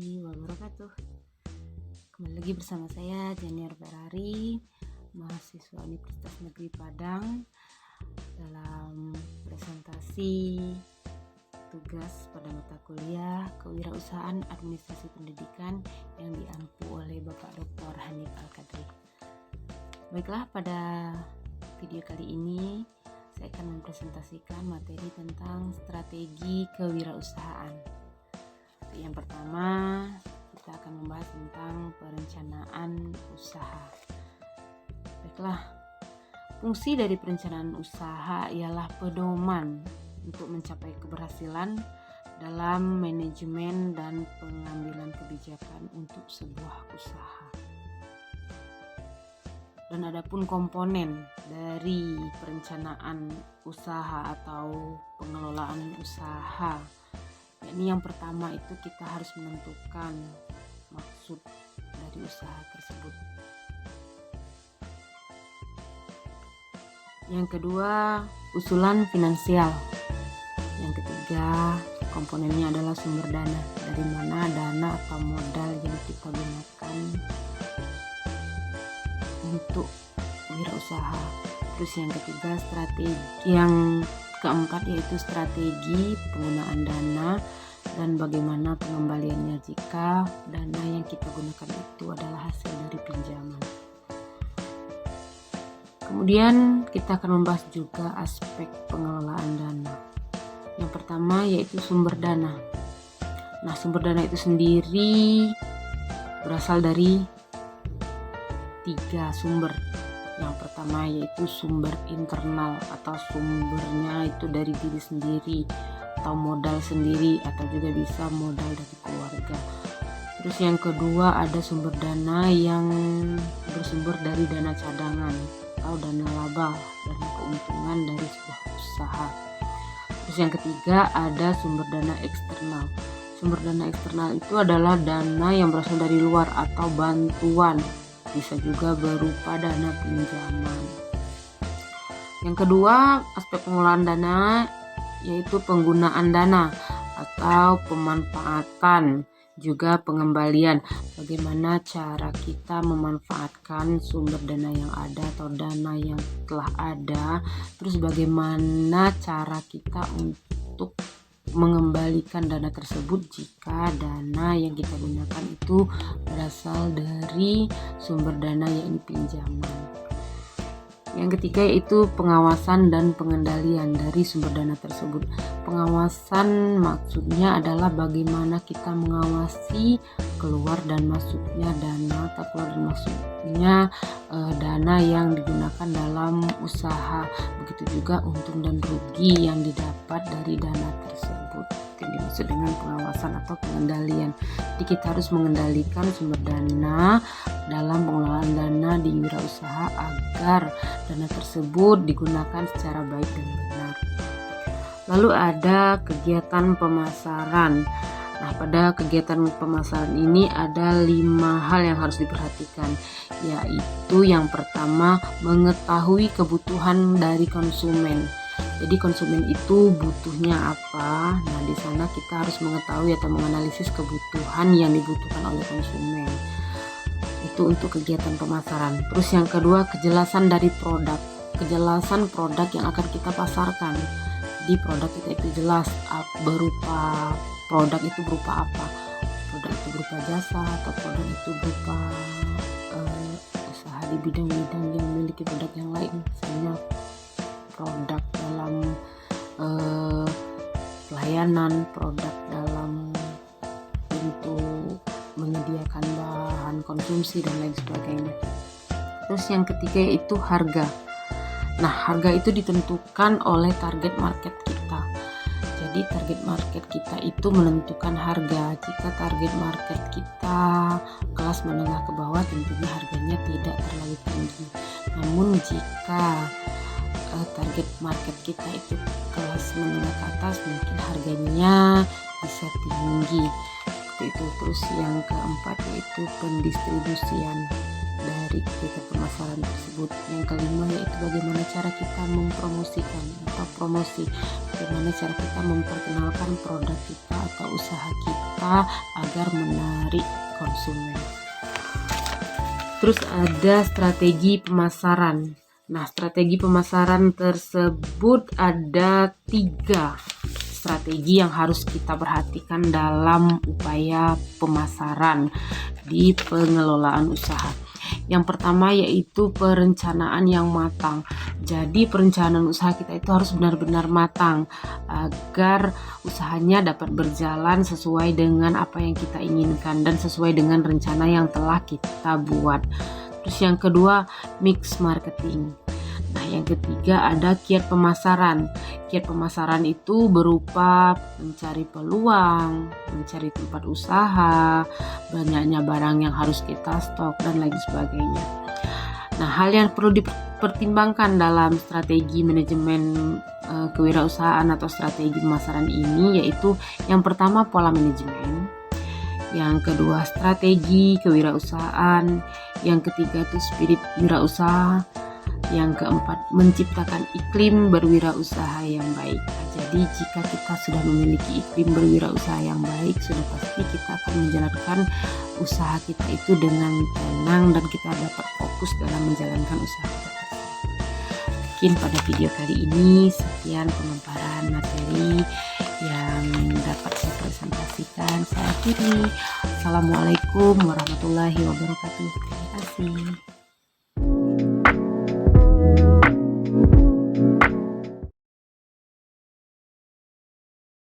warahmatullahi wabarakatuh. Kembali lagi bersama saya Janiar Ferrari, mahasiswa Universitas Negeri Padang, dalam presentasi tugas pada mata kuliah Kewirausahaan Administrasi Pendidikan yang diampu oleh Bapak Dr. Hanif Al-Qadri. Baiklah, pada video kali ini saya akan mempresentasikan materi tentang strategi kewirausahaan. Yang pertama, kita akan membahas tentang perencanaan usaha. Baiklah, fungsi dari perencanaan usaha ialah pedoman untuk mencapai keberhasilan dalam manajemen dan pengambilan kebijakan untuk sebuah usaha. Dan adapun komponen dari perencanaan usaha atau pengelolaan usaha, yakni yang pertama itu kita harus menentukan maksud dari usaha tersebut. Yang kedua, usulan finansial. Yang ketiga, komponennya adalah sumber dana. Dari mana dana atau modal yang kita gunakan untuk wirausaha. Terus yang ketiga, strategi. Yang keempat yaitu strategi penggunaan dana dan bagaimana pengembaliannya jika dana yang kita gunakan itu adalah hasil dari pinjaman. Kemudian kita akan membahas juga aspek pengelolaan dana. Yang pertama yaitu sumber dana. Nah, sumber dana itu sendiri berasal dari 3 sumber. Yang pertama yaitu sumber internal atau sumbernya itu dari diri sendiri atau modal sendiri, atau juga bisa modal dari keluarga. Terus yang kedua ada sumber dana yang bersumber dari dana cadangan atau dana laba, dana keuntungan dari sebuah usaha. Terus yang ketiga ada sumber dana eksternal. Sumber dana eksternal itu adalah dana yang berasal dari luar atau bantuan, bisa juga berupa dana pinjaman. Yang kedua, aspek pengelolaan dana yaitu penggunaan dana atau pemanfaatan, juga pengembalian. Bagaimana cara kita memanfaatkan sumber dana yang ada atau dana yang telah ada, terus bagaimana cara kita untuk mengembalikan dana tersebut jika dana yang kita gunakan itu berasal dari sumber dana yang pinjaman. Yang ketiga yaitu pengawasan dan pengendalian dari sumber dana tersebut. Pengawasan maksudnya adalah bagaimana kita mengawasi keluar dan masuknya dana atau keluar dan masuknya dana yang digunakan dalam usaha. Begitu juga untung dan rugi yang didapat dari dana tersebut. Yang dimaksud dengan pengawasan atau pengendalian. Jadi kita harus mengendalikan sumber dana dalam pengelolaan dana di wirausaha agar dana tersebut digunakan secara baik dan benar. Lalu ada kegiatan pemasaran. Nah, pada kegiatan pemasaran ini ada 5 hal yang harus diperhatikan, yaitu yang pertama mengetahui kebutuhan dari konsumen. Jadi konsumen itu butuhnya apa? Nah, di sana kita harus mengetahui atau menganalisis kebutuhan yang dibutuhkan oleh konsumen. Itu untuk kegiatan pemasaran. Terus yang kedua, kejelasan dari produk. Kejelasan produk yang akan kita pasarkan. Jadi produk kita itu jelas berupa produk itu berupa apa? Produk itu berupa jasa atau produk itu berupa usaha di bidang-bidang yang memiliki produk yang lain, misalnya produk dalam pelayanan, produk dalam bentuk menyediakan bahan konsumsi dan lain sebagainya. Terus yang ketiga yaitu harga. Nah, harga itu ditentukan oleh target market kita. Jadi target market kita itu menentukan harga. Jika target market kita kelas menengah ke bawah, tentunya harganya tidak terlalu tinggi. Namun jika target market kita itu kelas menengah ke atas, mungkin harganya bisa tinggi. Itu. Terus yang keempat yaitu pendistribusian. dari kegiatan pemasaran tersebut. Yang kelima yaitu bagaimana cara kita mempromosikan atau promosi, bagaimana cara kita memperkenalkan produk kita atau usaha kita agar menarik konsumen. Terus ada strategi pemasaran. Nah, strategi pemasaran tersebut ada 3 strategi yang harus kita perhatikan dalam upaya pemasaran di pengelolaan usaha. Yang pertama yaitu perencanaan yang matang. Jadi perencanaan usaha kita itu harus benar-benar matang agar usahanya dapat berjalan sesuai dengan apa yang kita inginkan dan sesuai dengan rencana yang telah kita buat. Terus yang kedua, mix marketing. Nah, yang ketiga ada kiat pemasaran. Kiat pemasaran itu berupa mencari peluang, mencari tempat usaha, banyaknya barang yang harus kita stok, dan lain sebagainya. Nah, hal yang perlu dipertimbangkan dalam strategi manajemen kewirausahaan atau strategi pemasaran ini yaitu yang pertama pola manajemen, yang kedua strategi kewirausahaan, yang ketiga itu spirit wirausaha, yang keempat menciptakan iklim berwirausaha yang baik. Jadi jika kita sudah memiliki iklim berwirausaha yang baik, sudah pasti kita akan menjalankan usaha kita itu dengan tenang dan kita dapat fokus dalam menjalankan usaha kita tersebut. Mungkin pada video kali ini sekian pemaparan materi yang dapat saya presentasikan. Saya akhiri. Assalamualaikum warahmatullahi wabarakatuh. Terima kasih.